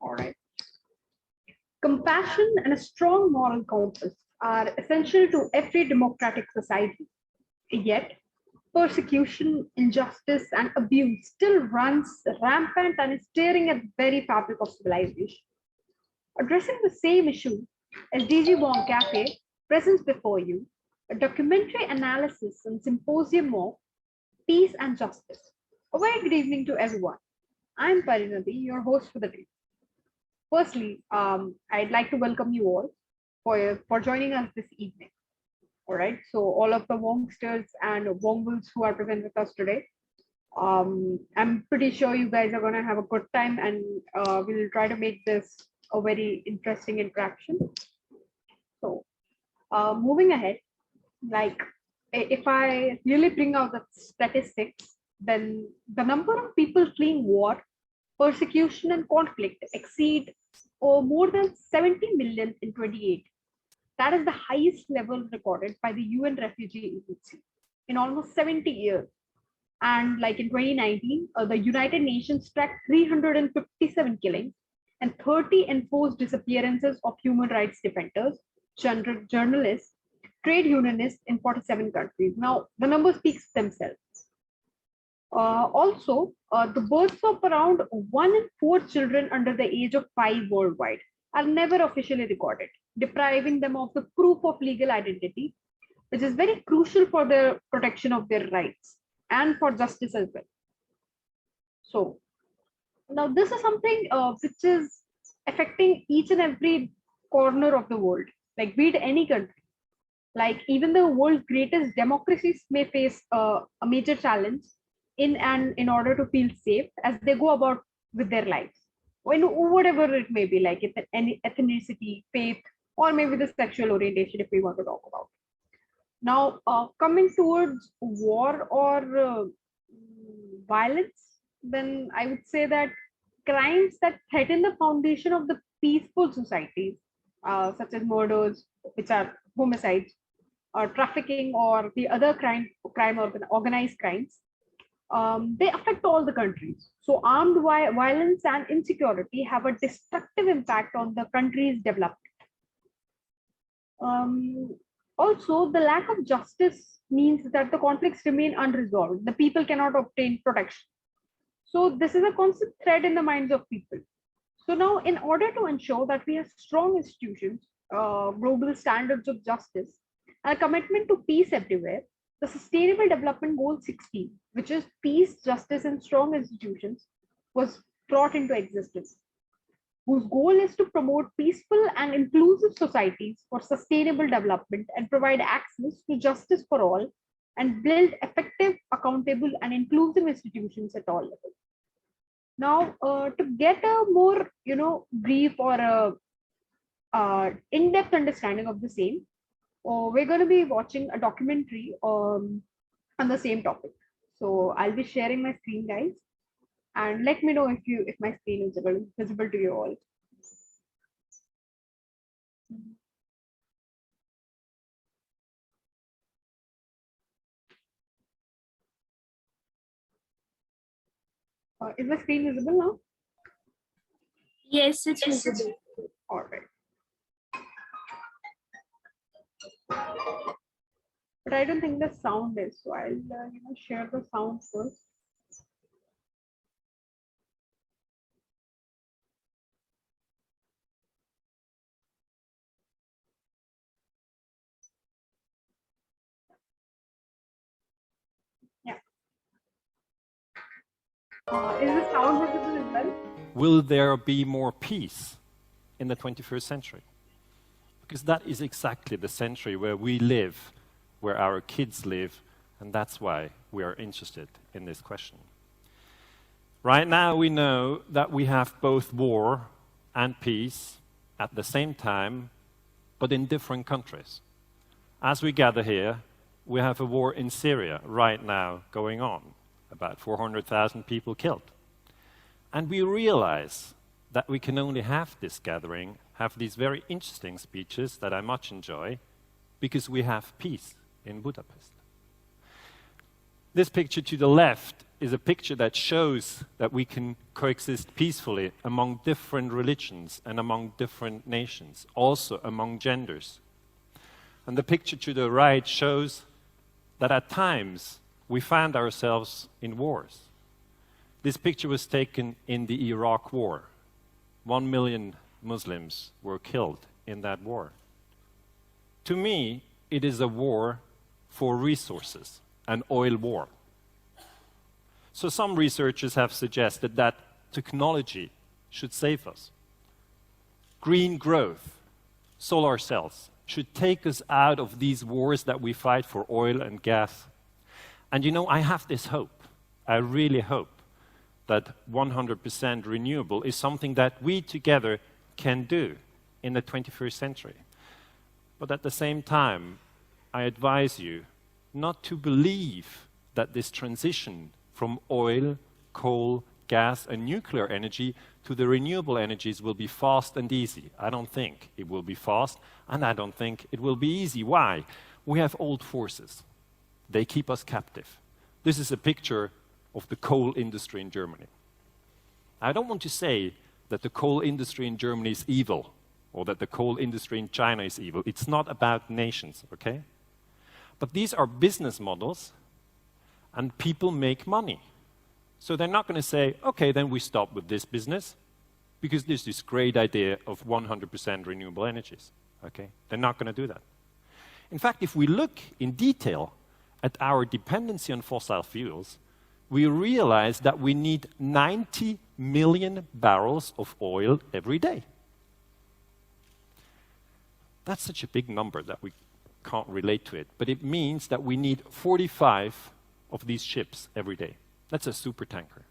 All right. Compassion and a strong moral compass are essential to every democratic society. Yet, persecution, injustice, and abuse still runs rampant and is tearing at the very fabric of civilization. Addressing the same issue, SDG Wong Cafe presents before you a documentary analysis and symposium of peace and justice. A very good evening to everyone. I'm Parinati, your host for the day. Firstly, I'd like to welcome you all for joining us this evening. All right, so all of the Vongsters and Vongwils who are present with us today, I'm pretty sure you guys are going to have a good time and we'll try to make this a very interesting interaction. So, moving ahead, like if I really bring out the statistics, then the number of people fleeing war, persecution, and conflict exceed more than 70 million in 28. That is the highest level recorded by the UN Refugee Agency in almost 70 years. And like in 2019, the United Nations tracked 357 killings and 30 enforced disappearances of human rights defenders, journalists, trade unionists in 47 countries. Now, the number speaks themselves. The births of around 1 in 4 children under the age of 5 worldwide are never officially recorded, depriving them of the proof of legal identity, which is very crucial for the protection of their rights and for justice as well. So, now this is something which is affecting each and every corner of the world, like be it any country. Like even the world's greatest democracies may face a major challenge in order to feel safe as they go about with their lives, when whatever it may be, like it's any ethnicity, faith, or maybe the sexual orientation, if we want to talk about. Now, coming towards war or violence, then I would say that crimes that threaten the foundation of the peaceful societies, such as murders, which are homicides, or trafficking, or the other organized crimes, they affect all the countries. So armed violence and insecurity have a destructive impact on the country's development. Also, the lack of justice means that the conflicts remain unresolved. The people cannot obtain protection. So this is a constant threat in the minds of people. So now, in order to ensure that we have strong institutions, global standards of justice, and a commitment to peace everywhere, the Sustainable Development Goal 16, which is peace, justice, and strong institutions, was brought into existence, whose goal is to promote peaceful and inclusive societies for sustainable development and provide access to justice for all and build effective, accountable, and inclusive institutions at all levels. Now, to get a more, brief or in-depth understanding of the same, we're going to be watching a documentary on the same topic. So I'll be sharing my screen, guys, and let me know if my screen is visible to you all. Is my screen visible now? Yes, it's visible. All right. But I don't think the sound is, so I'll share the sound first. Yeah. Is the sound visible as well? Will there be more peace in the 21st century? Because that is exactly the century where we live, where our kids live, and that's why we are interested in this question. Right now we know that we have both war and peace at the same time, but in different countries. As we gather here, we have a war in Syria right now going on, about 400,000 people killed. And we realize that we can only have this gathering, have these very interesting speeches that I much enjoy, because we have peace in Budapest. This picture to the left is a picture that shows that we can coexist peacefully among different religions and among different nations, also among genders. And the picture to the right shows that at times we find ourselves in wars. This picture was taken in the Iraq War. 1 million Muslims were killed in that war. To me, it is a war for resources, an oil war. So some researchers have suggested that technology should save us. Green growth, solar cells, should take us out of these wars that we fight for oil and gas. And you know, I have this hope. I really hope that 100% renewable is something that we together can do in the 21st century. But at the same time, I advise you not to believe that this transition from oil, coal, gas, and nuclear energy to the renewable energies will be fast and easy. I don't think it will be fast, and I don't think it will be easy. Why? We have old forces. They keep us captive. This is a picture of the coal industry in Germany. I don't want to say that the coal industry in Germany is evil, or that the coal industry in China is evil. It's not about nations, okay? But these are business models, and people make money. So they're not going to say, okay, then we stop with this business, because there's this great idea of 100% renewable energies, okay? They're not going to do that. In fact, if we look in detail at our dependency on fossil fuels, we realize that we need 90 million barrels of oil every day. That's such a big number that we can't relate to it, but it means that we need 45 of these ships every day. That's a super tanker,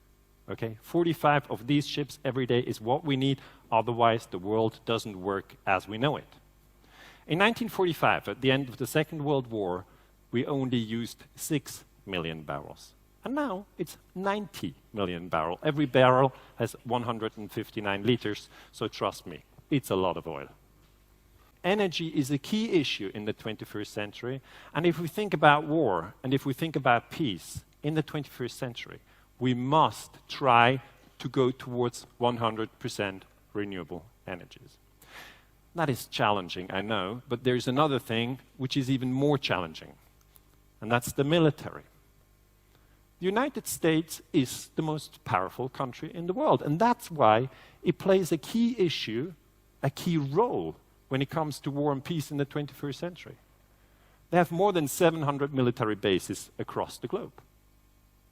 okay? 45 of these ships every day is what we need, otherwise the world doesn't work as we know it. In 1945, at the end of the Second World War, we only used 6 million barrels. And now it's 90 million barrels. Every barrel has 159 liters, so trust me, it's a lot of oil. Energy is a key issue in the 21st century, and if we think about war, and if we think about peace in the 21st century, we must try to go towards 100% renewable energies. That is challenging, I know, but there's another thing which is even more challenging, and that's the military. The United States is the most powerful country in the world, and that's why it plays a key issue, a key role when it comes to war and peace in the 21st century. They have more than 700 military bases across the globe.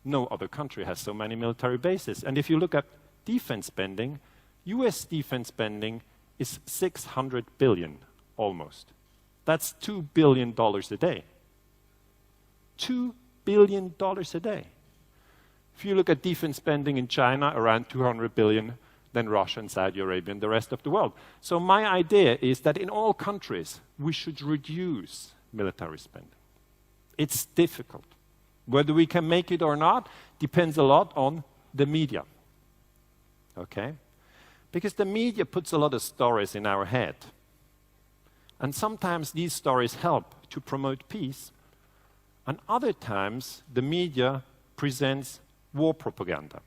No other country has so many military bases. And if you look at defense spending, US defense spending is $600 billion, almost. That's $2 billion a day. $2 billion a day. If you look at defense spending in China, around $200 billion, then Russia and Saudi Arabia and the rest of the world. So my idea is that in all countries, we should reduce military spending. It's difficult. Whether we can make it or not depends a lot on the media. Okay? Because the media puts a lot of stories in our head. And sometimes these stories help to promote peace, and other times the media presents war propaganda.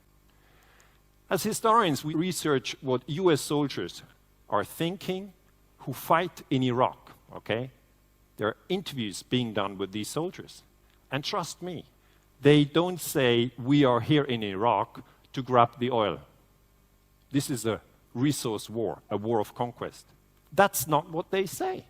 As historians, we research what US soldiers are thinking who fight in Iraq, okay? There are interviews being done with these soldiers. And trust me, they don't say, we are here in Iraq to grab the oil. This is a resource war, a war of conquest. That's not what they say.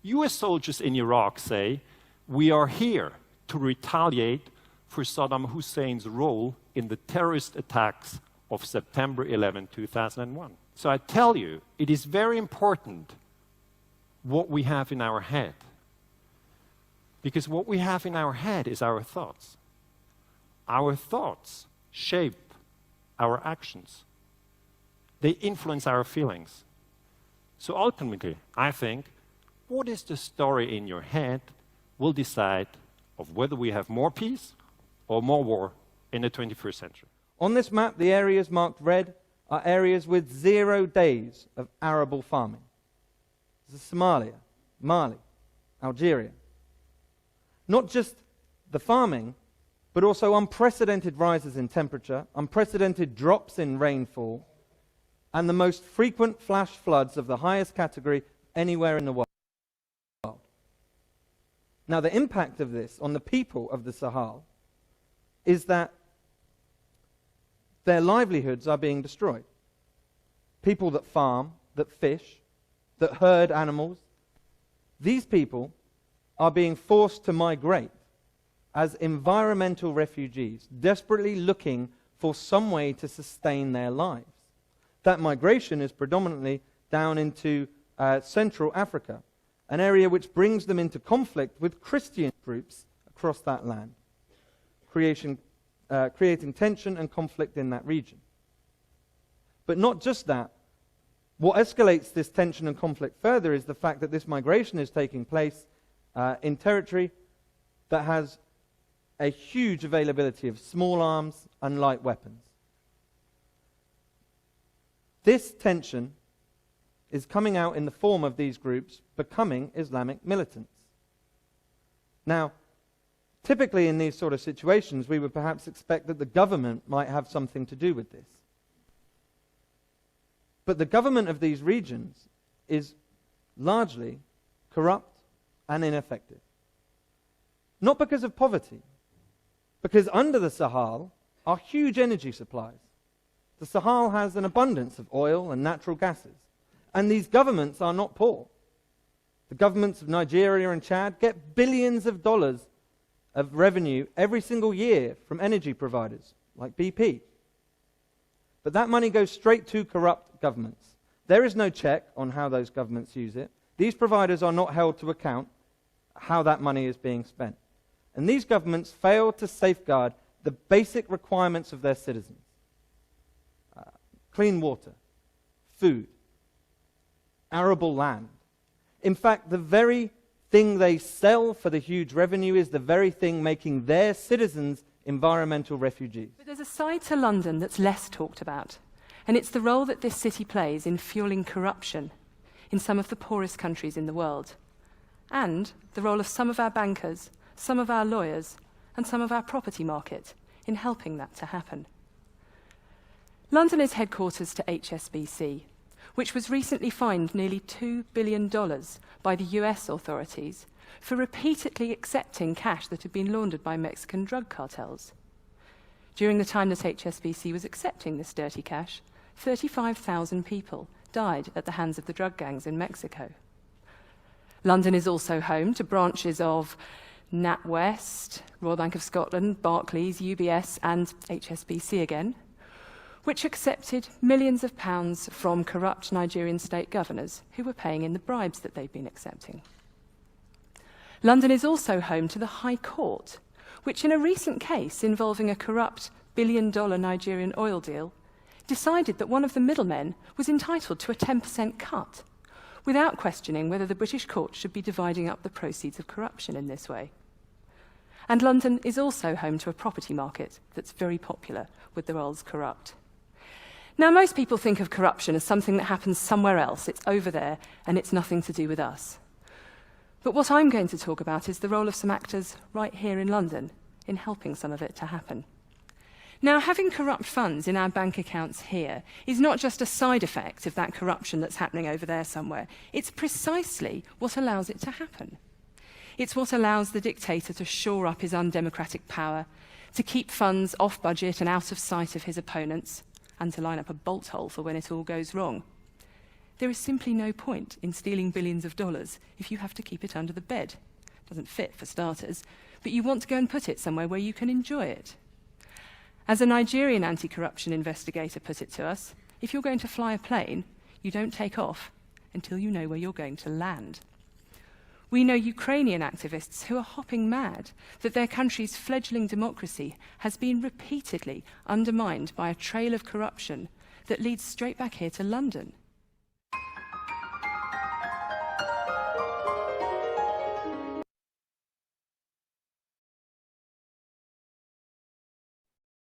US soldiers in Iraq say, we are here to retaliate for Saddam Hussein's role in the terrorist attacks of September 11, 2001. So I tell you, it is very important what we have in our head. Because what we have in our head is our thoughts. Our thoughts shape our actions. They influence our feelings. So ultimately, I think, what is the story in your head will decide of whether we have more peace or more war in the 21st century. On this map, the areas marked red are areas with 0 days of arable farming. This is Somalia, Mali, Algeria. Not just the farming, but also unprecedented rises in temperature, unprecedented drops in rainfall, and the most frequent flash floods of the highest category anywhere in the world. Now, the impact of this on the people of the Sahel is that their livelihoods are being destroyed. People that farm, that fish, that herd animals, these people are being forced to migrate as environmental refugees, desperately looking for some way to sustain their lives. That migration is predominantly down into Central Africa, an area which brings them into conflict with Christian groups across that land, creating tension and conflict in that region. But not just that. What escalates this tension and conflict further is the fact that this migration is taking place in territory that has a huge availability of small arms and light weapons. This tension is coming out in the form of these groups becoming Islamic militants. Now, typically in these sort of situations, we would perhaps expect that the government might have something to do with this. But the government of these regions is largely corrupt and ineffective. Not because of poverty, because under the Sahel are huge energy supplies. The Sahel has an abundance of oil and natural gases, and these governments are not poor. The governments of Nigeria and Chad get billions of dollars of revenue every single year from energy providers like BP. But that money goes straight to corrupt governments. There is no check on how those governments use it. These providers are not held to account how that money is being spent. And these governments fail to safeguard the basic requirements of their citizens. Clean water, food, arable land. In fact, the very thing they sell for the huge revenue is the very thing making their citizens environmental refugees. But there's a side to London that's less talked about, and it's the role that this city plays in fueling corruption in some of the poorest countries in the world, and the role of some of our bankers, some of our lawyers, and some of our property market in helping that to happen. London is headquarters to HSBC, which was recently fined nearly $2 billion by the US authorities for repeatedly accepting cash that had been laundered by Mexican drug cartels. During the time that HSBC was accepting this dirty cash, 35,000 people died at the hands of the drug gangs in Mexico. London is also home to branches of NatWest, Royal Bank of Scotland, Barclays, UBS, and HSBC again, which accepted millions of pounds from corrupt Nigerian state governors who were paying in the bribes that they'd been accepting. London is also home to the High Court, which in a recent case involving a corrupt billion-dollar Nigerian oil deal, decided that one of the middlemen was entitled to a 10% cut, without questioning whether the British court should be dividing up the proceeds of corruption in this way. And London is also home to a property market that's very popular with the roles corrupt. Now, most people think of corruption as something that happens somewhere else. It's over there, and it's nothing to do with us. But what I'm going to talk about is the role of some actors right here in London in helping some of it to happen. Now, having corrupt funds in our bank accounts here is not just a side effect of that corruption that's happening over there somewhere. It's precisely what allows it to happen. It's what allows the dictator to shore up his undemocratic power, to keep funds off budget and out of sight of his opponents, and to line up a bolt hole for when it all goes wrong. There is simply no point in stealing billions of dollars if you have to keep it under the bed. It doesn't fit, for starters, but you want to go and put it somewhere where you can enjoy it. As a Nigerian anti-corruption investigator put it to us, if you're going to fly a plane, you don't take off until you know where you're going to land. We know Ukrainian activists who are hopping mad that their country's fledgling democracy has been repeatedly undermined by a trail of corruption that leads straight back here to London.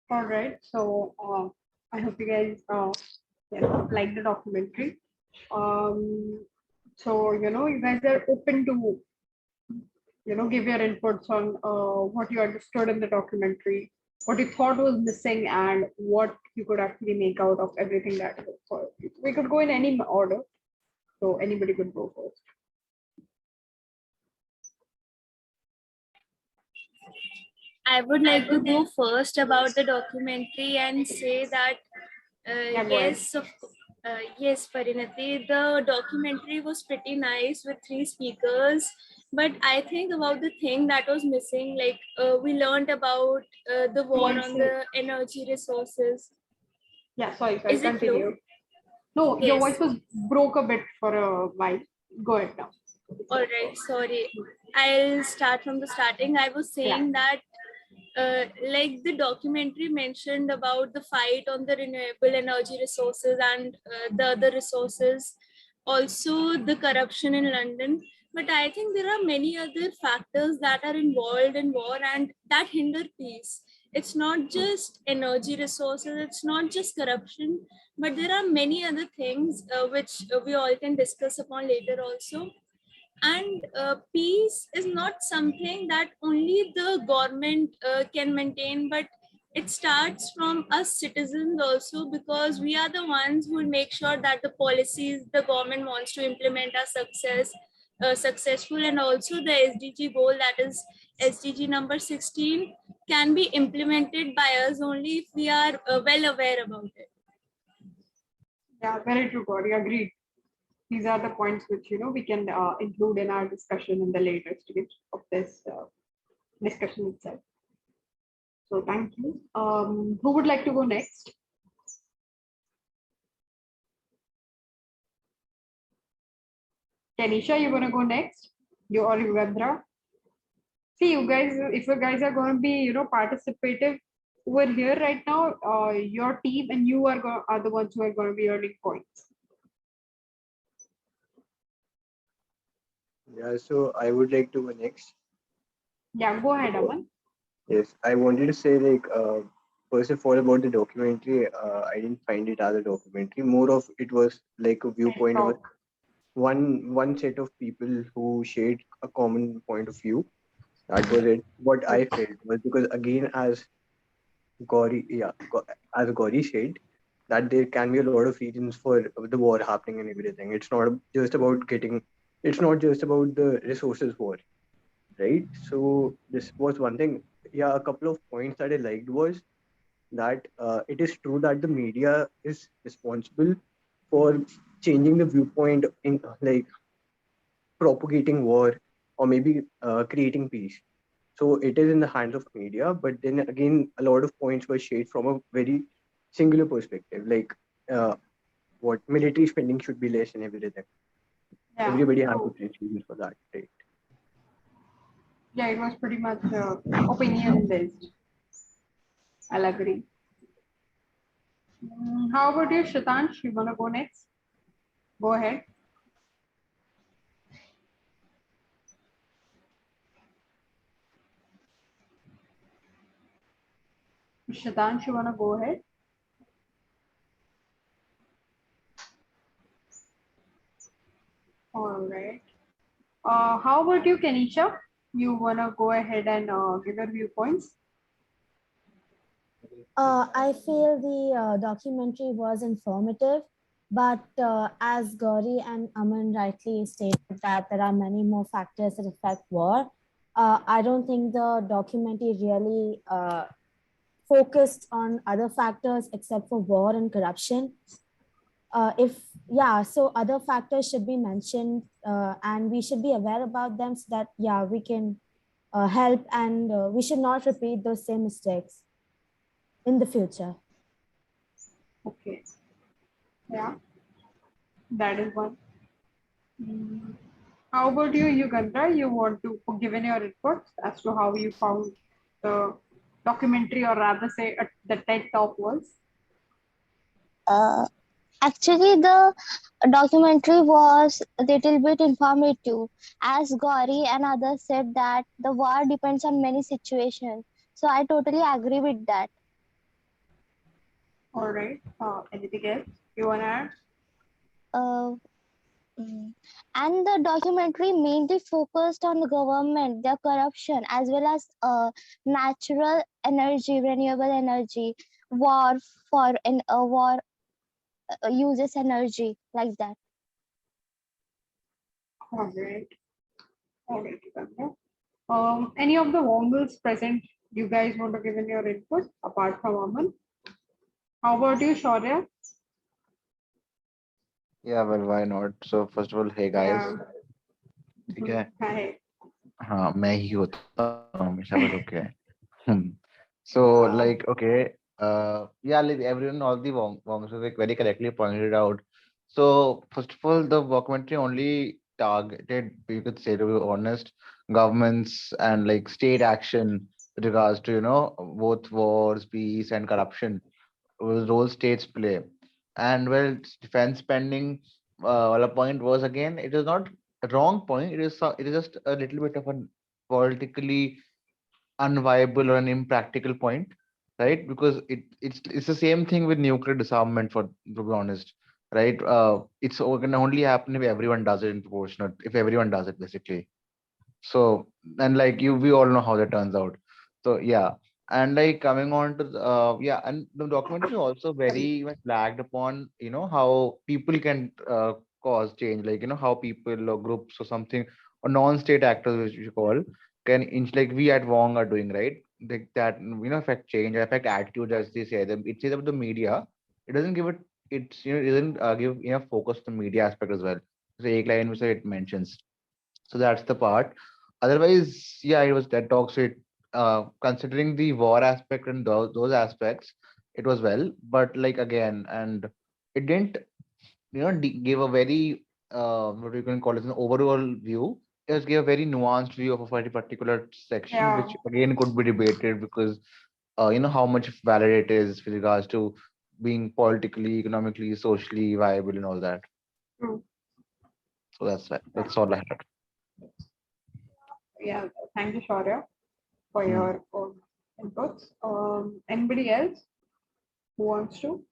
All right, so I hope you guys like the documentary. So you guys are open to give your inputs on what you understood in the documentary, what you thought was missing, and what you could actually make out of everything that was. So we could go in any order, so anybody could go first. I would like to go first about the documentary and say that Yeah, go ahead. yes, Parinati, the documentary was pretty nice with three speakers. But I think about the thing that was missing, like we learned about the war Voice on is- the energy resources. Yeah, sorry, Is it low? continue. No, your voice Yes. was broke a bit for a while. Go ahead now. All right, sorry. I'll start from the starting. I was saying that like the documentary mentioned about the fight on the renewable energy resources and the other resources, also the corruption in London. But I think there are many other factors that are involved in war and that hinder peace. It's not just energy resources, it's not just corruption, but there are many other things which we all can discuss upon later also. And peace is not something that only the government can maintain, but it starts from us citizens also, because we are the ones who will make sure that the policies the government wants to implement are successful, and also the SDG goal, that is SDG number 16, can be implemented by us only if we are well aware about it. Yeah, very true, Gauri. Agreed. These are the points which we can include in our discussion in the later stage of this discussion itself. So thank you. Who would like to go next? Tanisha, you want to go next? You or Yugandhra? See, you guys, if you guys are going to be, participative over here right now, your team and you are the ones who are going to be earning points. Yeah, so I would like to go next. Yeah, go ahead, Aman. Yes, I wanted to say first of all about the documentary. I didn't find it as a documentary. More of it was like a viewpoint of Talk. one set of people who shared a common point of view. That was it. What I felt was because again, as Gauri said, that there can be a lot of reasons for the war happening and everything. It's not just about getting. It's not just about the resources war, right? So this was one thing. Yeah, a couple of points that I liked was that it is true that the media is responsible for changing the viewpoint in like propagating war or maybe creating peace. So it is in the hands of media, but then again, a lot of points were shared from a very singular perspective, like uh, what military spending should be less and everything. Yeah. Everybody has different reasons for that, right? Yeah, it was pretty much opinion based. I'll agree. How about you, Shatansh? You want to go next? Go ahead. Shatansh, you want to go ahead? All right. How about you, Kenisha? You want to go ahead and give your viewpoints? I feel the documentary was informative, but as Gauri and Aman rightly stated that there are many more factors that affect war, I don't think the documentary really focused on other factors except for war and corruption. So other factors should be mentioned and we should be aware about them so that, we can help and we should not repeat those same mistakes in the future. Okay. Yeah, that is one. Mm, How about you, Yugandhra? You want to give in your reports as to how you found the documentary, or rather say the TED Talk was? Uh, Actually, the documentary was a little bit informative. As Gauri and others said that the war depends on many situations. So I totally agree with that. All right. Anything else you want to add? Uh, And the documentary mainly focused on the government, their corruption, as well as natural energy, renewable energy, war for in war uses energy like that. All right. All right, Yugandhar. Any of the Wongles present, you guys want to give in your input apart from Aman? How about you, Shaurya? Yeah, well, why not? So first of all, hey guys, Yeah. ठीक है? Hi. हाँ, मैं ही होता हूँ हमेशा, but okay. Hmm. So like okay, yeah, like everyone, all the Wongsters like very correctly pointed out. So first of all, the documentary only targeted, you could say, to be honest, governments and like state action with regards to both wars, peace, and corruption role states play. And well, defense spending, well, a point was again, it is not a wrong point. It is just a little bit of a politically unviable or an impractical point, right? Because it's the same thing with nuclear disarmament, for to be honest, right? It's can only happen if everyone does it in proportionate, if everyone does it basically. So, and like we all know how that turns out. So yeah, and like coming on to yeah, and the documentary also very much flagged upon how people can cause change, like how people or groups or something or non-state actors, which you call, can like we at Wong are doing, right? Like that affect change, affect attitudes, as they say. It says about the media. It doesn't give it. It's it doesn't give enough focus to the media aspect as well. The a line which it mentions. So that's the part. Otherwise, yeah, it was TED Talks. It considering the war aspect and those aspects, it was well. But like again, and it didn't give a very what you can call it an overall view. It just gave a very nuanced view of a very particular section, Yeah. which again could be debated because how much valid it is with regards to being politically, economically, socially viable and all that. True. So that's that. That's all I had. Yeah. Thank you, Shaurya, for Hmm. your inputs. Anybody else who wants to?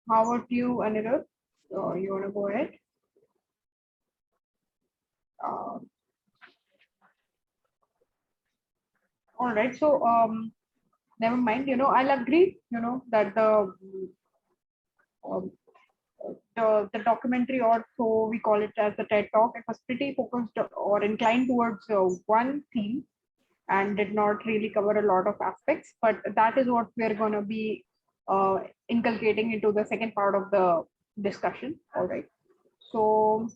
How about you, Anirudh? You want to go ahead? Uh, all right. So, never mind. I'll agree. That um, the documentary, or so we call it as the TED Talk, it was pretty focused or inclined towards one theme and did not really cover a lot of aspects. But that is what we're going to be inculcating into the second part of the discussion. All right. So,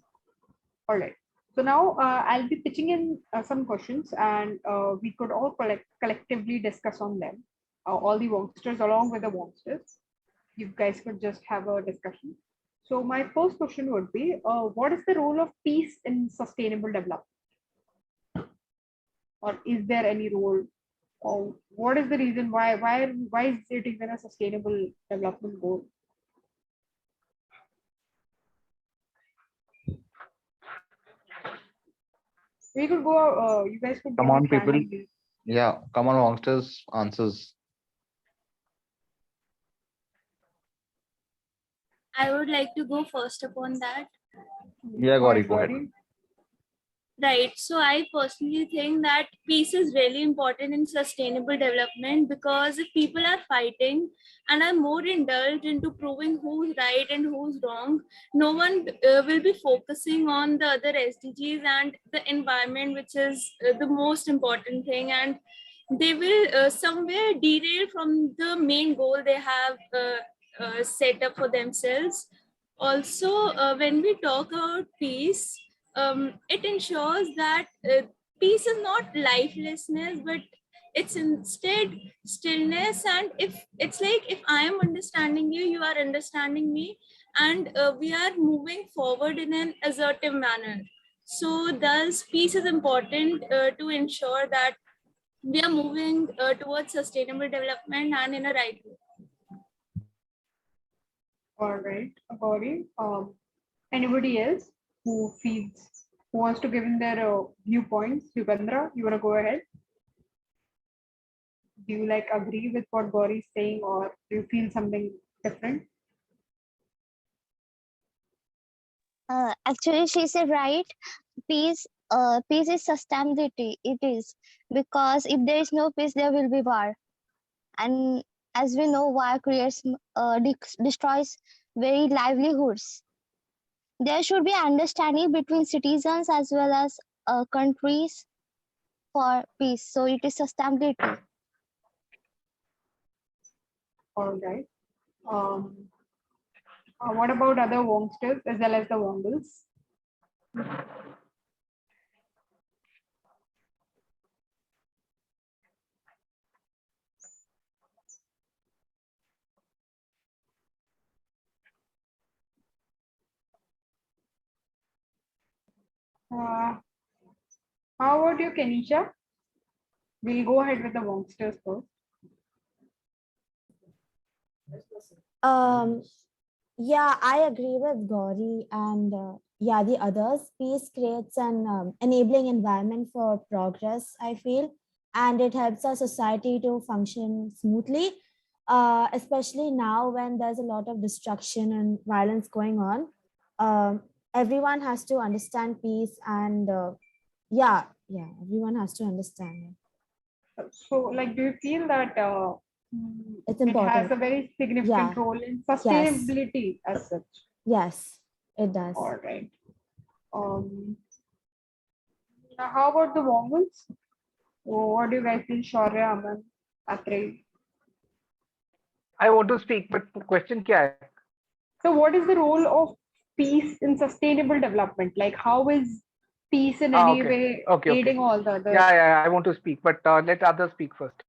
all right. So now I'll be pitching in some questions, and we could all collectively discuss on them. All the Wongsters along with the Wongsters. You guys could just have a discussion. So my first question would be, what is the role of peace in sustainable development? Or is there any role? Or what is the reason why is it even a sustainable development goal? We could go. You guys could Come give on, it people. randomly. Yeah, come on, Wongsters, answers. I would like to go first upon that. Yeah, Go Gauri, ahead, go ahead. Gauri. Right. So I personally think that peace is really important in sustainable development, because if people are fighting and are more indulged into proving who's right and who's wrong, no one will be focusing on the other SDGs and the environment, which is the most important thing. And they will somewhere derail from the main goal they have set up for themselves. Also, when we talk about peace, it ensures that peace is not lifelessness, but it's instead stillness. And if it's like, if I am understanding you, you are understanding me, and we are moving forward in an assertive manner. So thus peace is important to ensure that we are moving towards sustainable development and in a right way. All right, Gauri. Anybody else who wants to give in their viewpoints? Yugandhar, you want to go ahead? Do you like agree with what Gauri is saying, or do you feel something different? Actually, she said right. Peace is sustainability. It is because if there is no peace, there will be war. And as we know, war creates, destroys very livelihoods. There should be understanding between citizens as well as countries for peace. So it is sustainability. All right. Um, what about other Wongsters as well as the Wongles? Uh, how about you, Kenisha? We'll go ahead with the Wongsters first. Um, yeah, I agree with Gauri and yeah, the others. Peace creates an enabling environment for progress, I feel, and it helps our society to function smoothly, especially now when there's a lot of destruction and violence going on. Um, Everyone has to understand peace, and yeah, everyone has to understand it. So, like, do you feel that It's it has important. a very significant Yeah, role in yes, sustainability as such? yes, it does. All right. Um, now how about the Wongles? What do you guys feel, Shaurya, Aman, Atreyu? I want to speak, but question क्या है? So, what is the role of peace in sustainable development? Like, how is peace in any Okay, way okay, okay. aiding all the Yeah, others? yeah, I want to speak, but let others speak first.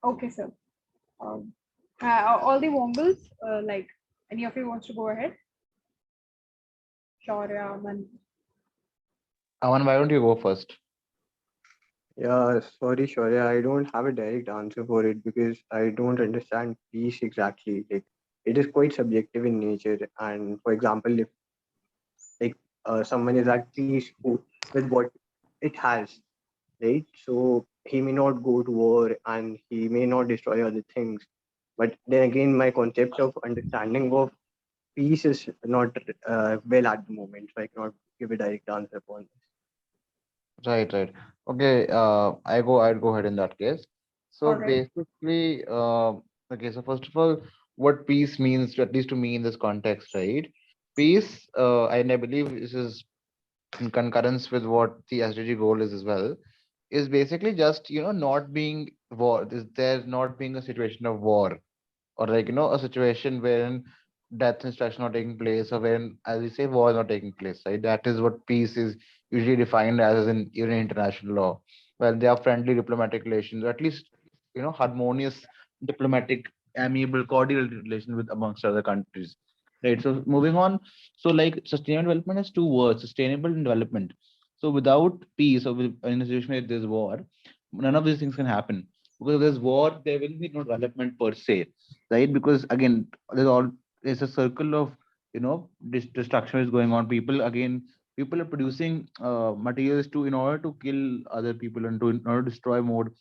Okay, sir. Um, all the Wongles, like, any of you wants to go ahead? Shaurya, Aman. Aman, why don't you go first? Yeah, sorry, Shaurya, I don't have a direct answer for it because I don't understand peace exactly. Like, it is quite subjective in nature. And for example, if like someone is at peace with what it has, right? So he may not go to war and he may not destroy other things. But then again, my concept of understanding of peace is not well at the moment, so I cannot give a direct answer upon this. Right, right. Okay, I'd go ahead in that case. So All right. basically, okay, so first of all, what peace means, at least to me in this context, right? Peace, and I believe this is in concurrence with what the SDG goal is as well, is basically just, not being war. There's not being a situation of war, or like, a situation wherein death and destruction not taking place, or wherein, as we say, war is not taking place, right? That is what peace is usually defined as in even in international law. Well, they are friendly diplomatic relations, or at least, harmonious diplomatic, amiable, cordial relations with amongst other countries, right? So moving on, so like sustainable development has two words: sustainable and development. So without peace, or in a situation where there's war, none of these things can happen, because if there's war, there will be no development per se, right? Because again, there's a circle of, destruction is going on. People are producing materials to in order to kill other people, and to in order to destroy more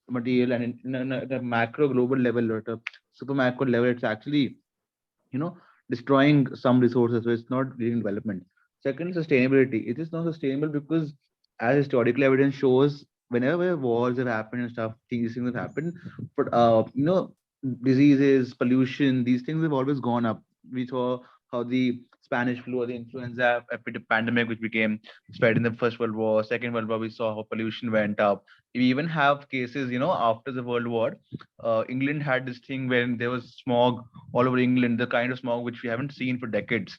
material. And at a macro global level, or at a super macro level, it's actually, you know destroying some resources, so it's not leading development. Second, sustainability. It is not sustainable because, as historical evidence shows, whenever wars have happened and stuff, these things have happened, but diseases, pollution, these things have always gone up. We saw how the Spanish flu or the influenza pandemic, which became spread in the First World War, Second World War, we saw how pollution went up. We even have cases, after the World War. England had this thing when there was smog all over England, the kind of smog which we haven't seen for decades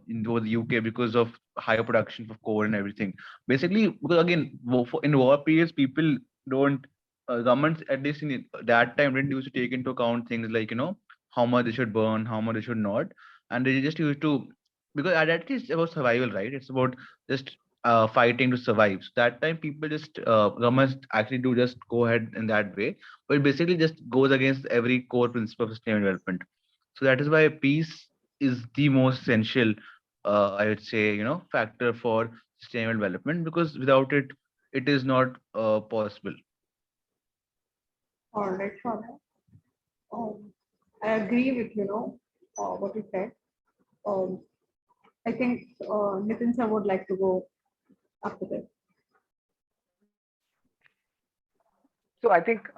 in over the UK, because of higher production of coal and everything. Basically, because again, in war periods, people don't, governments, at least in that time, didn't used to take into account things like, how much they should burn, how much they should not. And they just used to, because at that it's about survival, right? It's about just fighting to survive. So that time, people just, governments actually do just go ahead in that way, but it basically just goes against every core principle of sustainable development. So that is why peace is the most essential, I would say, factor for sustainable development, because without it, it is not possible. All right, Shaurya. I agree with what you said. Um, I think Nitin sir would like to go after this. So I think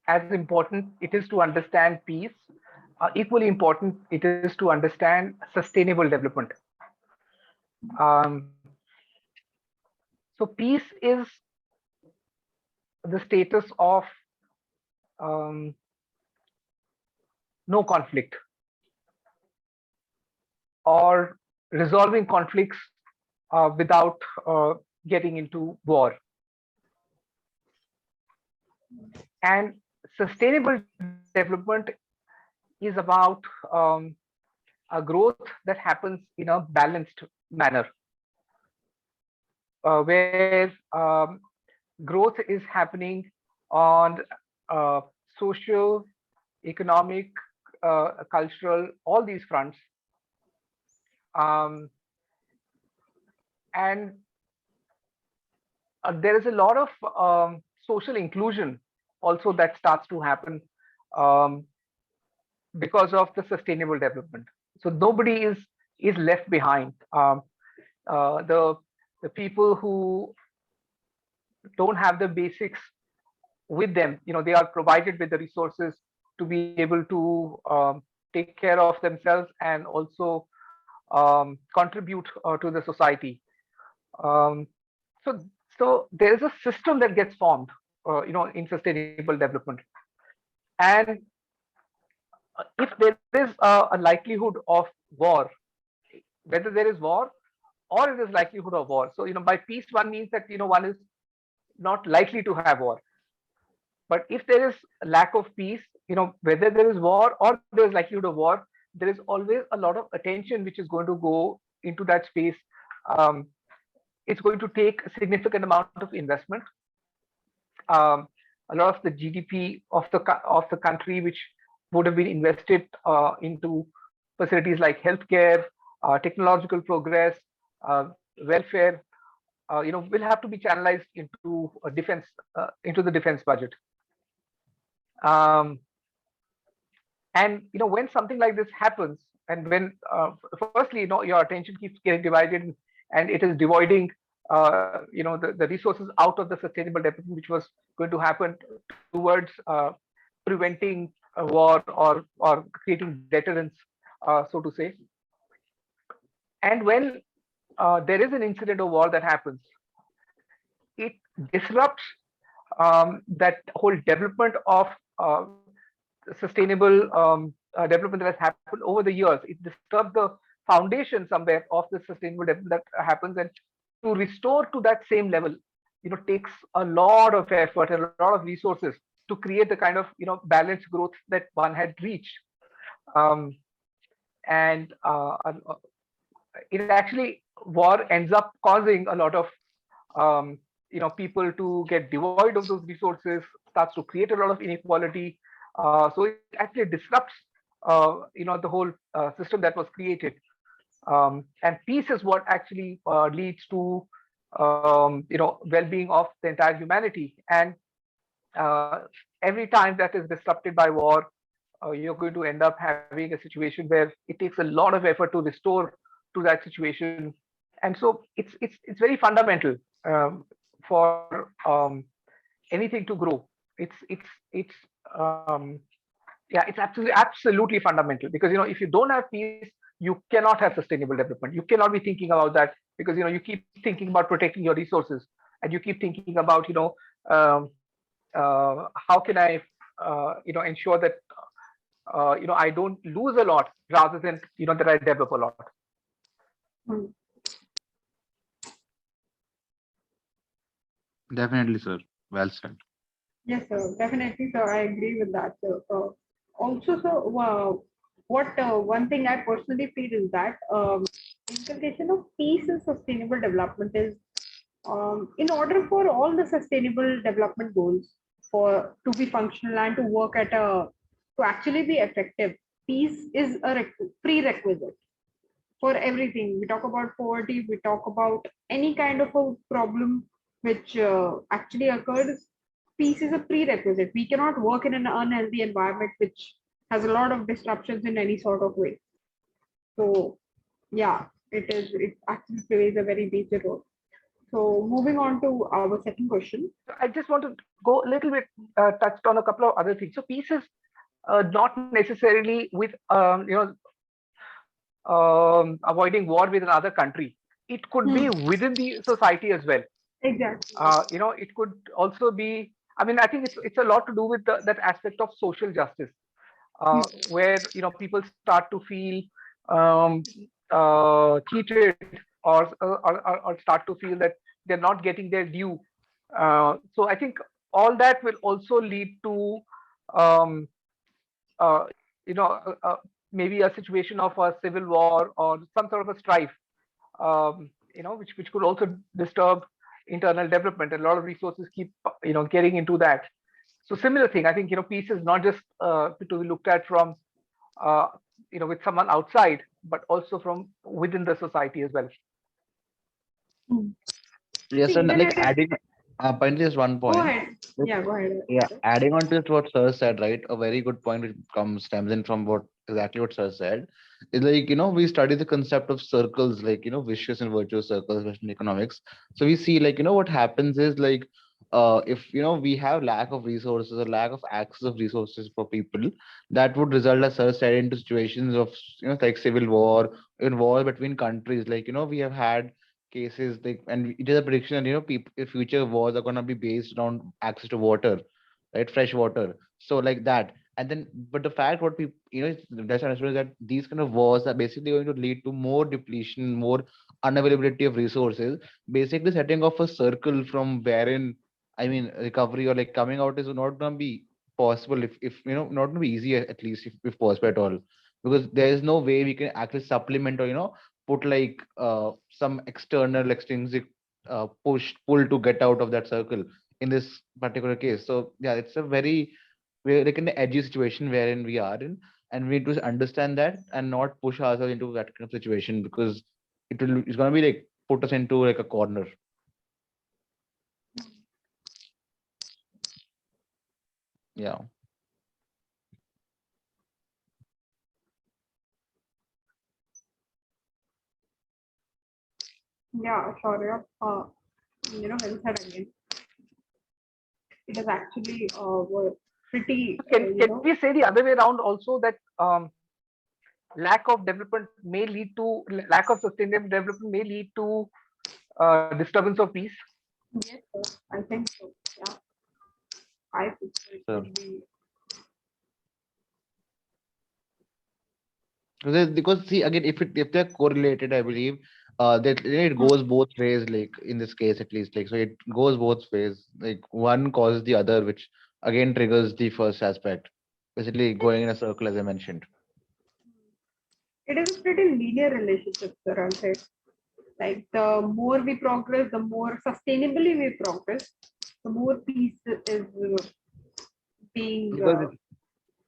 as important it is to understand peace, equally important it is to understand sustainable development. Um, so peace is the status of um, no conflict or resolving conflicts without getting into war. And sustainable development is about a growth that happens in a balanced manner, where growth is happening on uh, social, economic, cultural, all these fronts. Um, and there is a lot of social inclusion also that starts to happen um, because of the sustainable development. So nobody is left behind. The people who don't have the basics with them, they are provided with the resources to be able to take care of themselves and also contribute to the society. Um, so so there is a system that gets formed, in sustainable development. And if there is a likelihood of war, whether there is war or it is likelihood of war. So, by peace, one means that, one is not likely to have war. But if there is a lack of peace, whether there is war or there is likelihood of war, there is always a lot of attention which is going to go into that space. Um, it's going to take a significant amount of investment. A lot of the GDP of the country, which would have been invested into facilities like healthcare, technological progress, welfare, will have to be channelized into defense, into the defense budget. Um, and when something like this happens, and when firstly, your attention keeps getting divided, and it is devoiding, the resources out of the sustainable development, which was going to happen towards preventing a war or creating deterrence, so to say. And when there is an incident of war that happens, it disrupts that whole development of sustainable development that has happened over the years. It disturbs the foundation somewhere of the sustainable development that happens, and to restore to that same level, takes a lot of effort and a lot of resources to create the kind of balanced growth that one had reached. Um, and it actually, war ends up causing a lot of people to get devoid of those resources, starts to create a lot of inequality. So it actually disrupts the whole system that was created. And peace is what actually leads to well-being of the entire humanity. And every time that is disrupted by war, you're going to end up having a situation where it takes a lot of effort to restore to that situation. And so it's very fundamental for anything to grow. It's yeah, it's absolutely fundamental, because if you don't have peace, you cannot have sustainable development. You cannot be thinking about that, because you keep thinking about protecting your resources, and you keep thinking about how can I ensure that I don't lose a lot, rather than that I develop a lot. Definitely, sir. Well said. Yes, sir. Definitely, sir. I agree with that, sir. Also, sir, what one thing I personally feel is that inculcation of peace and sustainable development is in order for all the sustainable development goals for to be functional and to work at a to actually be effective, peace is a prerequisite for everything. We talk about poverty, we talk about any kind of a problem which actually occurs. Peace is a prerequisite. We cannot work in an unhealthy environment which has a lot of disruptions in any sort of way. So Yeah, it is. It actually plays a very major role. So moving on to our second question. I just want to go a little bit touched on a couple of other things. So peace is not necessarily with avoiding war with another country. It could Hmm. be within the society as well. Exactly. It could also be. I mean, I think it's a lot to do with that aspect of social justice, where people start to feel um, cheated, or start to feel that they're not getting their due. So I think all that will also lead to um, maybe a situation of a civil war or some sort of a strife, which could also disturb internal development. And a lot of resources keep getting into that. So similar thing, I think peace is not just to be looked at from uh, with someone outside, but also from within the society as well. Hmm. Yes, See, and even like at a, adding, point is one go point. ahead. Like, Yeah, go ahead. yeah, adding on to what Sir said, right? A very good point which comes stems in from what exactly what Sir said is like, we study the concept of circles, like, vicious and virtuous circles, especially in economics. So we see like, what happens is like, if we have lack of resources or lack of access of resources for people, that would result, as Sir said, into situations of like civil war, even war between countries. Like, we have had cases like, and it is a prediction that people, future wars are gonna be based on access to water, right? Fresh water. So like that. And then, but the fact what people, that's understood is that these kind of wars are basically going to lead to more depletion, more unavailability of resources, basically setting off a circle from wherein, I mean, recovery or like coming out is not going to be possible if not going to be easy at least if possible at all, because there is no way we can actually supplement or put like some external extrinsic pull to get out of that circle in this particular case. So yeah, it's a very, we're like in an edgy situation wherein we are in, and we need to understand that and not push ourselves into that kind of situation, because it's gonna be like put us into like a corner. Yeah. Yeah, sorry. Well said again. It is actually pretty, Can we say the other way around also, that lack of development may lead to lack of sustainable development may lead to disturbance of peace? yes, sir. I think so. Yeah, I think so. It So would be. because see again, if they're correlated, I believe that it Hmm. goes both ways. Like in this case, at least, like so it goes both ways. Like one causes the other, which again triggers the first aspect. Basically, going in a circle, as I mentioned. It is a pretty linear relationship, sir. I'll say. Like the more we progress, the more sustainably we progress, the more peace is being. Because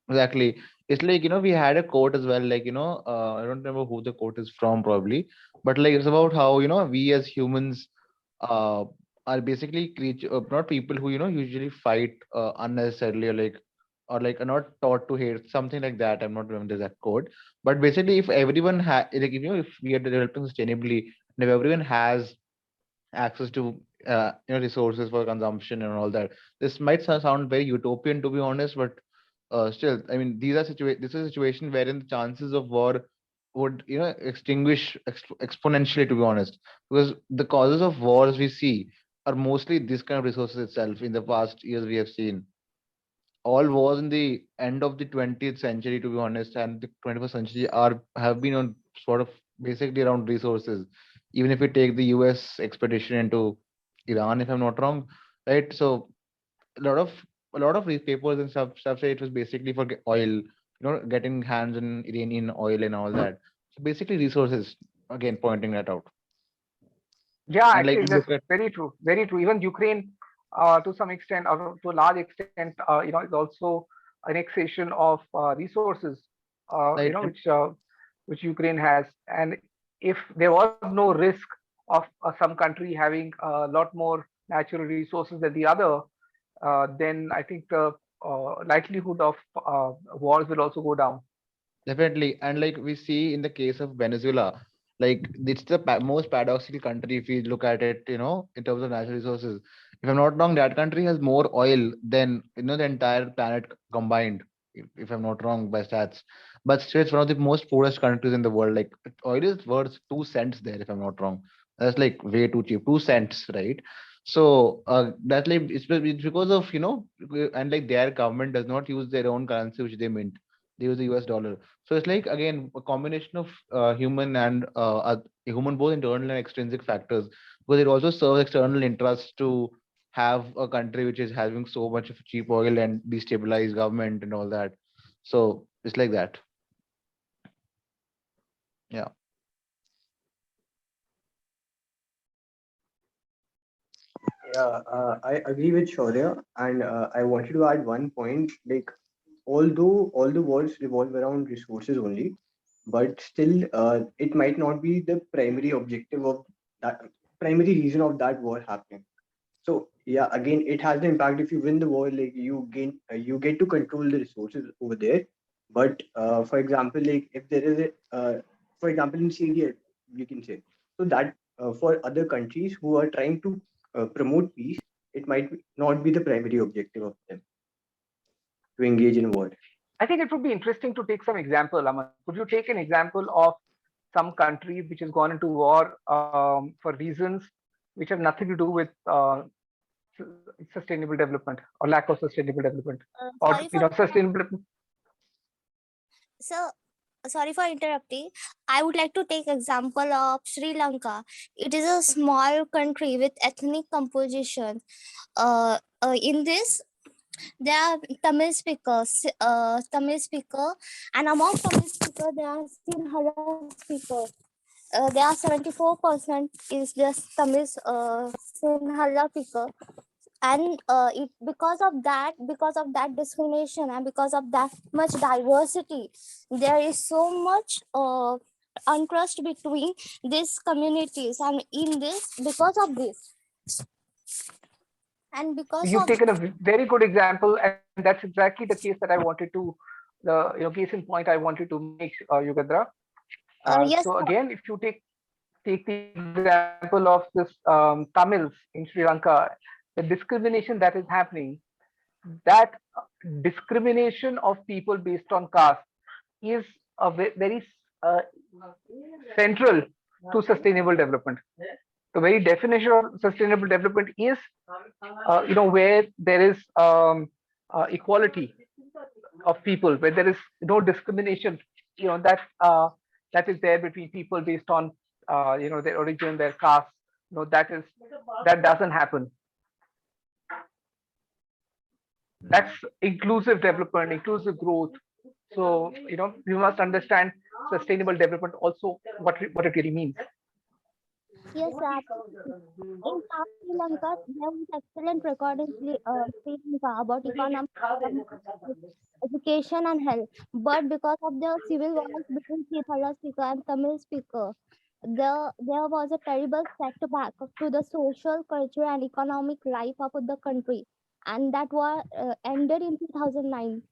exactly. It's like, we had a quote as well, like, I don't remember who the quote is from probably, but like it's about how, we as humans uh are basically creature, not people who, usually fight unnecessarily, or like are not taught to hate, something like that. I'm not remembering the exact quote. But basically if everyone like, if we are developing sustainably, and if everyone has access to resources for consumption and all that. This might sound very utopian, to be honest, but still, I mean, this is a situation wherein the chances of war would extinguish exponentially, to be honest, because the causes of wars we see are mostly this kind of resources itself. In the past years we have seen all wars in the end of the 20th century, to be honest, and the 21st century are have been on sort of basically around resources. Even if we take the US expedition into Iran, if I'm not wrong, right? So a lot of these papers and stuff say it was basically for oil, getting hands on Iranian oil and all that. So basically resources, again pointing that out. Yeah, And like actually, you that's look at very true. Very true. Even Ukraine, to some extent, or to a large extent, is also annexation of resources, right, and which Ukraine has. And if there was no risk of some country having a lot more natural resources than the other, then I think the likelihood of wars will also go down. definitely. And like we see in the case of Venezuela, Like it's the most paradoxical country if you look at it, in terms of natural resources. If I'm not wrong, that country has more oil than the entire planet combined. If I'm not wrong by stats, but still it's one of the most poorest countries in the world. Like oil is worth 2 cents there, if I'm not wrong. That's like way too cheap. 2 cents, right? So that's like it's because of and like their government does not use their own currency which they mint. They use the US dollar. So it's like again a combination of human and human, both internal and extrinsic factors, because it also serves external interests to have a country which is having so much of cheap oil and destabilize government and all that. So it's like that. Yeah. Yeah, I agree with Shaurya, and I wanted to add one point. Like, although all the wars revolve around resources only, but still, it might not be the primary objective of that primary reason of that war happening. So yeah, again, it has the impact. If you win the war, like you get to control the resources over there. But for example, like if there is for example, in Syria, you can say, so that for other countries who are trying to promote peace, it might not be the primary objective of them to engage in war. I think it would be interesting to take some example. Aman, could you take an example of some country which has gone into war for reasons which have nothing to do with sustainable development or lack of sustainable development, or Sorry for sustainable. so sorry for interrupting. I would like to take example of Sri Lanka. It is a small country with ethnic composition. In this, there are Tamil speakers, and among Tamil speakers, there are Sinhala speakers. There are 74% is just Tamil Sinhala speaker, and because of that discrimination and because of that much diversity, there is so much untrust between these communities, and in this because of this and because You've of taken a very good example, and that's exactly the case that I wanted to, the case in point I wanted to make, Yugadra. yes, So again, if you take the example of this Tamils in Sri Lanka, the discrimination that is happening, that discrimination of people based on caste is a very uh, central to sustainable development. The very definition of sustainable development is, where there is equality of people, where there is no discrimination, that is there between people based on, their origin, their caste. That doesn't happen. That's inclusive development, inclusive growth. So you must understand sustainable development also, what it really means. yes, absolutely. In South Sri Lanka, there was excellent record in Sri Lanka about economic education and health. But because of the civil wars between Sinhala speaker and Tamil speaker, there was a terrible setback to the social, cultural, and economic life of the country. And that war ended in 2009.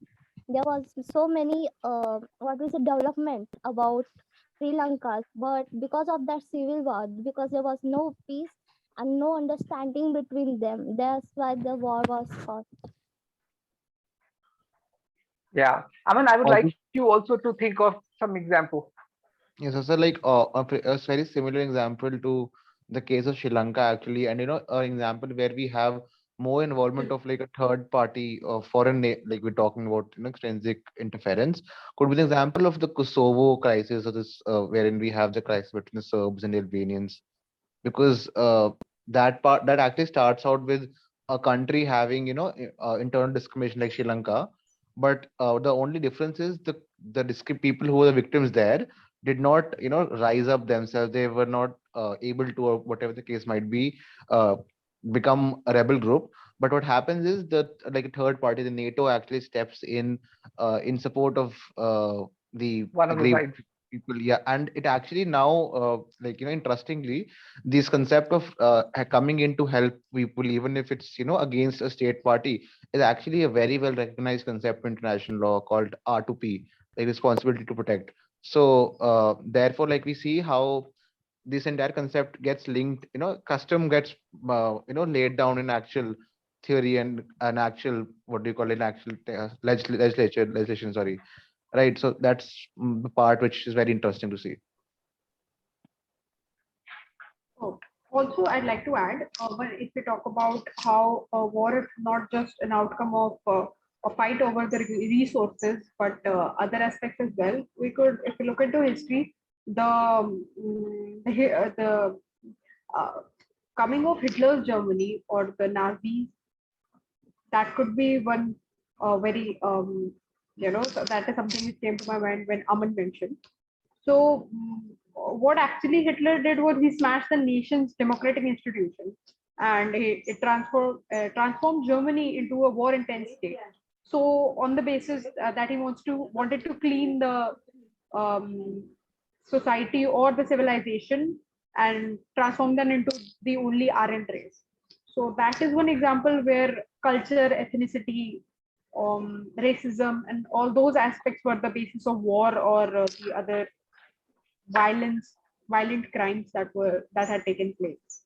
There was so many development about Sri Lanka, but because of that civil war, because there was no peace and no understanding between them, that's why the war was fought. Yeah, I mean, I would like Also, you also to think of some example. yes, also like a very similar example to the case of Sri Lanka actually, and an example where we have more involvement of like a third party or like we're talking about extrinsic interference, could be the example of the Kosovo crisis, or this wherein we have the crisis between the Serbs and the Albanians, because that actually starts out with a country having internal discrimination like Sri Lanka, but the only difference is the people who were the victims there did not rise up themselves. They were not able to, or whatever the case might be, uh, become a rebel group. But what happens is that like a third party, the NATO actually steps in support of the One of the aggrieved sides. people. Yeah, and it actually now like interestingly, this concept of coming in to help people, even if it's against a state party, is actually a very well recognized concept in international law called R2P, like responsibility to protect. So therefore, like we see how this entire concept gets linked, custom gets, laid down in actual theory and an actual, what do you call it, actual legislation, sorry. Right. So that's the part which is very interesting to see. Oh, also, I'd like to add, if we talk about how war is not just an outcome of a fight over the resources, but other aspects as well. We could, if we look into history, the uh, coming of Hitler's Germany or the Nazis, that could be one very so that is something which came to my mind when Aman mentioned. So, what actually Hitler did was he smashed the nation's democratic institutions, and it transformed Germany into a war intense state. So, on the basis that he wanted to clean the um, society or the civilization and transform them into the only Aryan race. So that is one example where culture, ethnicity, racism, and all those aspects were the basis of war or the other violent crimes that had taken place.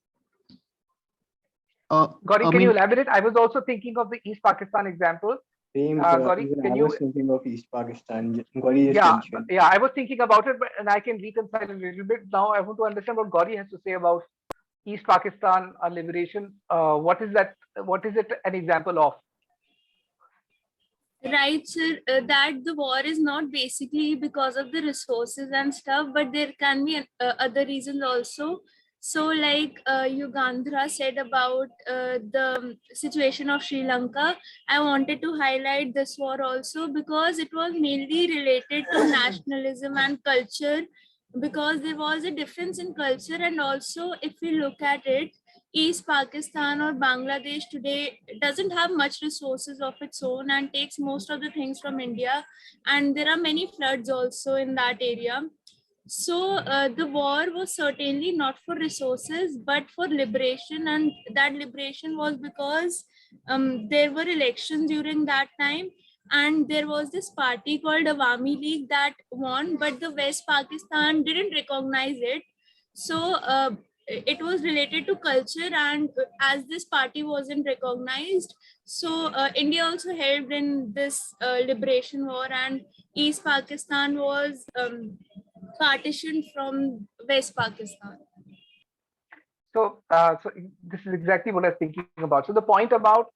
Gauri, I can you mean, elaborate? I was also thinking of the East Pakistan example. Gauri, Even can I you? was thinking of East Pakistan. Gauri just Yeah, mentioned. yeah, I was thinking about it, and I can reconcile a little bit. Now I want to understand what Gauri has to say about East Pakistan liberation. What is that? What is it an example of? Right, sir, that the war is not basically because of the resources and stuff, but there can be other reasons also. So, like Yugandhara said about the situation of Sri Lanka, I wanted to highlight this war also because it was mainly related to nationalism and culture, because there was a difference in culture. And also, if we look at it, East Pakistan or Bangladesh today doesn't have much resources of its own and takes most of the things from India. And there are many floods also in that area. So the war was certainly not for resources, but for liberation. And that liberation was because there were elections during that time. And there was this party called Awami League that won, but the West Pakistan didn't recognize it. So it was related to culture, and as this party wasn't recognized, so India also helped in this liberation war, and East Pakistan was partitioned from West Pakistan. So this is exactly what I was thinking about. So the point about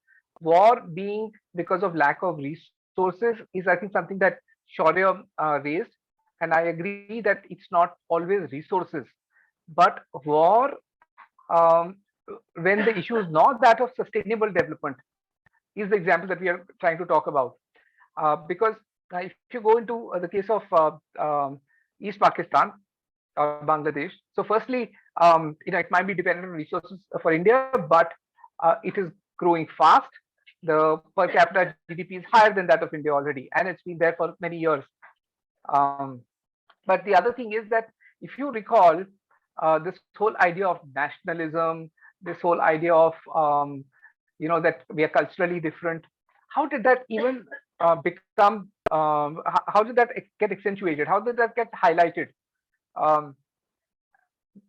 war being because of lack of resources is, I think, something that Shaurya raised, and I agree that it's not always resources, but war, um, when the issue is not that of sustainable development, is the example that we are trying to talk about. Because if you go into the case of East Pakistan or Bangladesh, so firstly, it might be dependent on resources for India, but it is growing fast. The per capita GDP is higher than that of India already, and it's been there for many years. Um, but the other thing is that if you recall, this whole idea of nationalism, this whole idea of that we are culturally different, how did that even become? How did that get accentuated? How did that get highlighted? Um,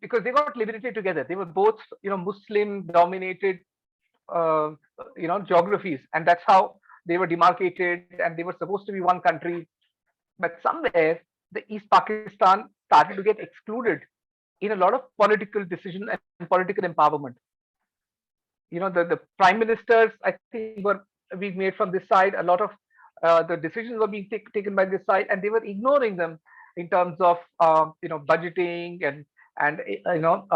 because they got liberated together. They were both, Muslim dominated, uh, geographies, and that's how they were demarcated, and they were supposed to be one country. But somewhere, the East Pakistan started to get excluded in a lot of political decision and political empowerment. The prime ministers, I think, were being made from this side. A lot of the decisions were being taken by this side, and they were ignoring them in terms of budgeting and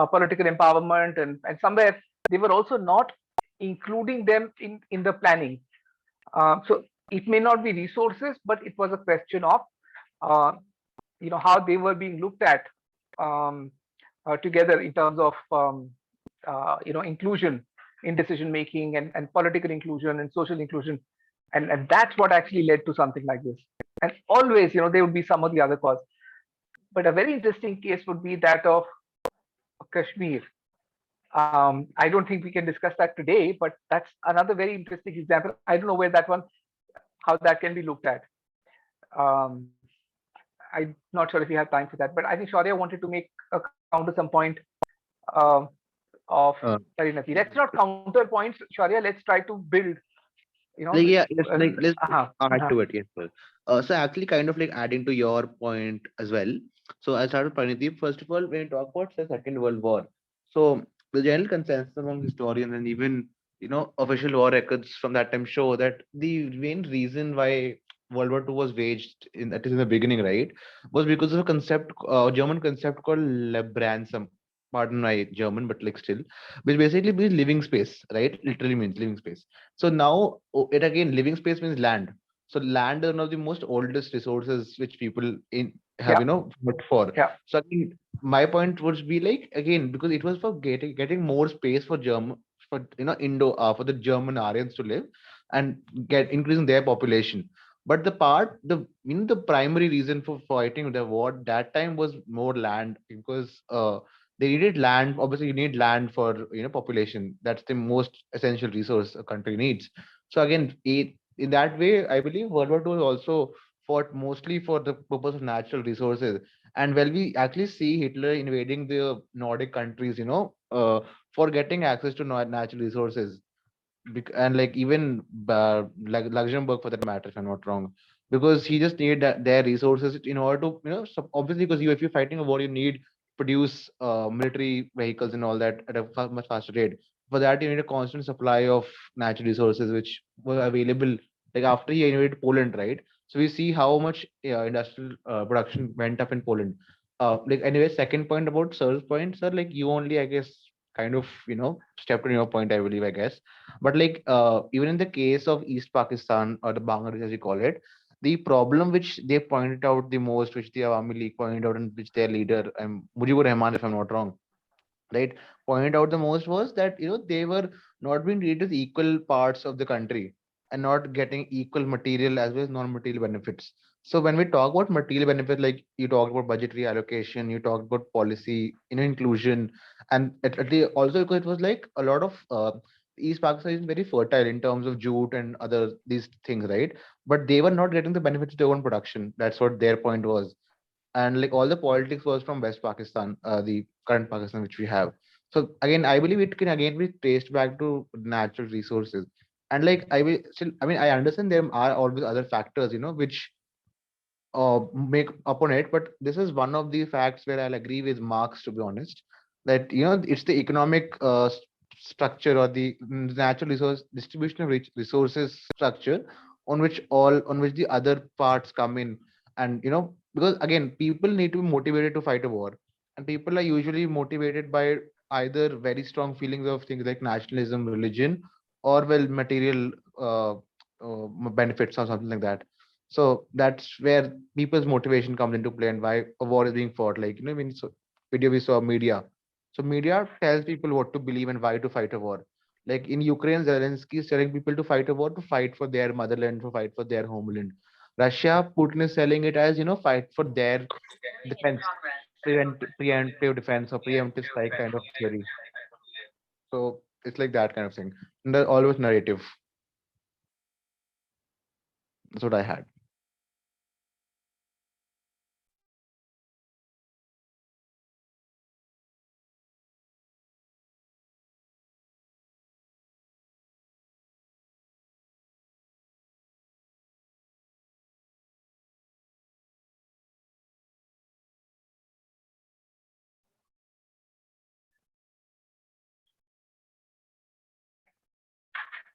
political empowerment, and somewhere they were also not including them in the planning. So it may not be resources, but it was a question of uh, how they were being looked at um, together in terms of inclusion in decision making, and political inclusion and social inclusion, and that's what actually led to something like this. And always, there would be some of the other cause. But a very interesting case would be that of Kashmir. I don't think we can discuss that today, but that's another very interesting example. I don't know where that one, how that can be looked at. Um, I'm not sure if we have time for that, but I think Shaurya wanted to make a comment counter some point uh, of Uh, Parinati. Let's not counter points, Shaurya. Let's try to build. like It's, yeah, let's add uh-huh. to it. Yes, sir. So actually, kind of like adding to your point as well. So I started Pranidip. First of all, when you talk about the Second World War, so the general consensus among historians and even official war records from that time show that the main reason why World War II was waged in that is in the beginning, right, was because of a concept, German concept called Lebransom. Pardon my German, but like still, which basically means living space, right? Literally means living space. So now it again living space means land. So land is one of the most oldest resources which people in have Yeah, fought for. yeah, So again, my point would be like again because it was for getting more space for German for Indo for the German Aryans to live and get increasing their population. But the primary reason for fighting the war that time was more land because they needed land. Obviously, you need land for population. That's the most essential resource a country needs. So again, in that way, I believe World War II is also fought mostly for the purpose of natural resources. And when we actually see Hitler invading the Nordic countries, for getting access to natural resources, and like even like Luxembourg for that matter, if I'm not wrong, because he just needed their resources in order to obviously because if you're fighting a war, you need produce military vehicles and all that at a much faster rate. For that, you need a constant supply of natural resources which were available. Like after he invaded Poland, right? So we see how much industrial production went up in Poland. Like anyway, second point about Sir's point, sir, like you only I guess kind of stepped on your point, I believe, I guess. But like even in the case of East Pakistan or the Bangladesh as you call it, the problem which they pointed out the most, which the Awami League pointed out, and which their leader, Mujibur Rahman, if I'm not wrong, right, pointed out the most was that they were not being treated as equal parts of the country and not getting equal material as well as non-material benefits. So when we talk about material benefit, like you talked about budgetary allocation, you talked about policy, inclusion, and also because it was like a lot of East Pakistan is very fertile in terms of jute and other these things, right? But they were not getting the benefits of their own production. That's what their point was. And like all the politics was from West Pakistan, the current Pakistan which we have. So again, I believe it can again be traced back to natural resources. And like I will still, I mean, I understand there are always other factors, which make upon it, but this is one of the facts where I'll agree with Marx, to be honest, that it's the economic structure or the natural resource distribution of resources structure on which the other parts come in. And because again, people need to be motivated to fight a war, and people are usually motivated by either very strong feelings of things like nationalism, religion, or well material benefits or something like that. So that's where people's motivation comes into play and why a war is being fought. Like, when so video we saw media. So media tells people what to believe and why to fight a war. Like in Ukraine, Zelensky is telling people to fight a war, to fight for their motherland, to fight for their homeland. Russia, Putin is selling it as, fight for their defense, preemptive defense or preemptive strike kind of theory. So it's like that kind of thing. And they're always narrative. That's what I had.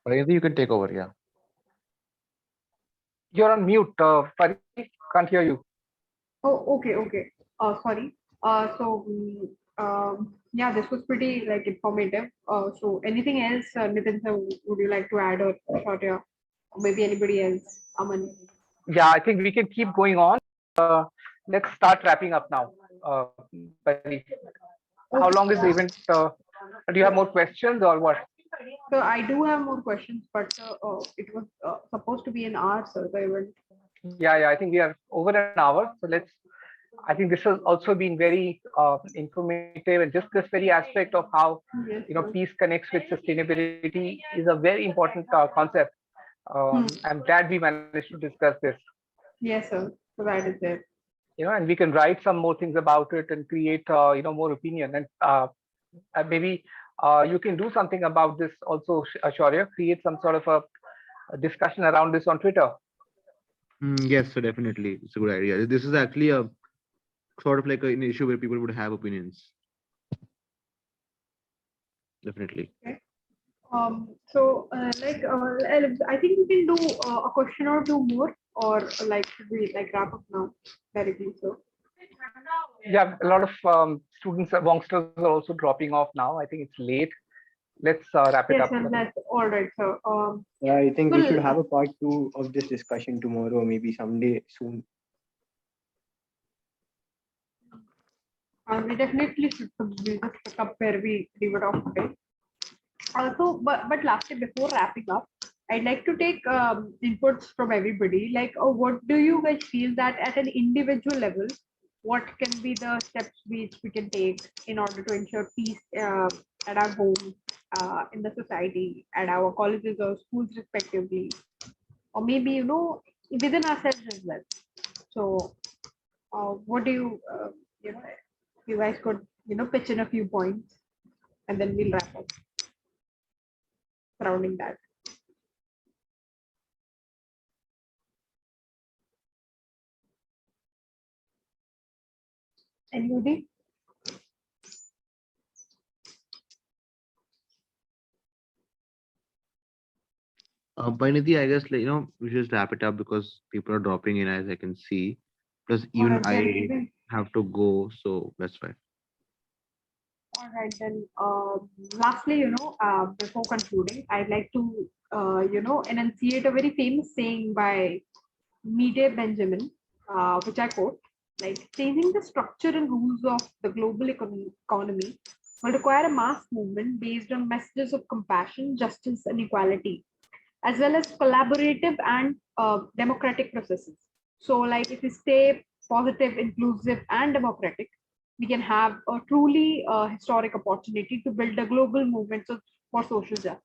But I think you can take over, yeah. You're on mute, Pari. Can't hear you. Oh, okay, okay. Sorry. Yeah, this was pretty like informative. So anything else, Nitin, sir, would you like to add or Shaurya, or maybe anybody else? Aman. Yeah, I think we can keep going on. Uh, let's start wrapping up now. Pari. How long is the Okay. event? Do you have more questions or what? So I do have more questions, but it was supposed to be an hour, sir, the event. Yeah, yeah. I think we are over an hour. So let's. I think this has also been very informative, and just this very aspect of how Yes, sir. peace connects with sustainability is a very important concept. Hmm. I'm glad we managed to discuss this. Yes, sir. So that is it. and we can write some more things about it and create, more opinion. And maybe you can do something about this also, Shaurya, create some sort of a discussion around this on Twitter. Yes, so definitely, it's a good idea. This is actually a sort of like an issue where people would have opinions. Definitely. Okay. I think we can do a question or two more, or like should we like wrap up now directly? So Yeah, a lot of students, Vongsters are also dropping off now. I think it's late. Let's wrap it yes, up. and that's all right. So Yeah, I think we should well, have a part 2 of this discussion tomorrow, maybe someday soon. we definitely should we just pick up where we leave it off today. Also, but lastly, before wrapping up, I'd like to take inputs from everybody. Like, what do you guys feel that at an individual level, what can be the steps which we can take in order to ensure peace at our homes, in the society, at our colleges or schools respectively, or maybe within ourselves as well. So, what do you guys could pitch in a few points, and then we'll wrap up surrounding that. Anybody? Pariniti, I guess we should wrap it up because people are dropping in as I can see. Plus, All even right, I then. have to go, so that's fine. All right, then. Lastly, before concluding, I'd like to, enunciate a very famous saying by Mide Benjamin, which I quote, like changing the structure and rules of the global economy will require a mass movement based on messages of compassion, justice, and equality, as well as collaborative and democratic processes. So, like if we stay positive, inclusive, and democratic, we can have a truly historic opportunity to build a global movement for social justice.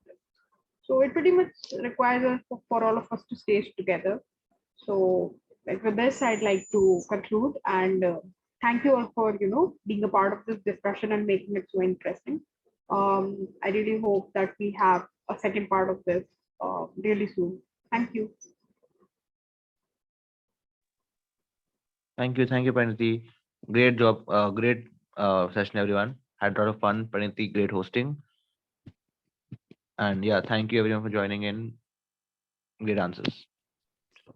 So it pretty much requires for all of us to stay together. So, like with this, I'd like to conclude and thank you all for being a part of this discussion and making it so interesting. I really hope that we have a second part of this really soon. Thank you. Thank you, Pariniti. Great job, great session, everyone. Had a lot of fun. Pariniti, great hosting. And yeah, thank you everyone for joining in. Great answers.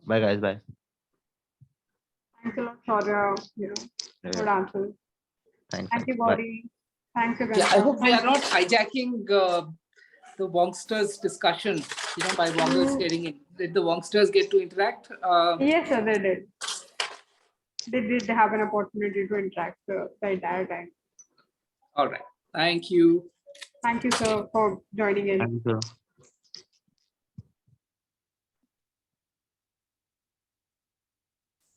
Bye, guys. Bye. Thanks a lot for good answers. Thanks. Thank you, Bye. Gauri. Thanks again. Yeah, I hope we are not hijacking the Vongsters discussion, by Vongsters getting in. Did the Vongsters get to interact? Yes, sir, they did. They did have an opportunity to interact the entire time. All right. Thank you. Thank you, sir, for joining in. Thank you.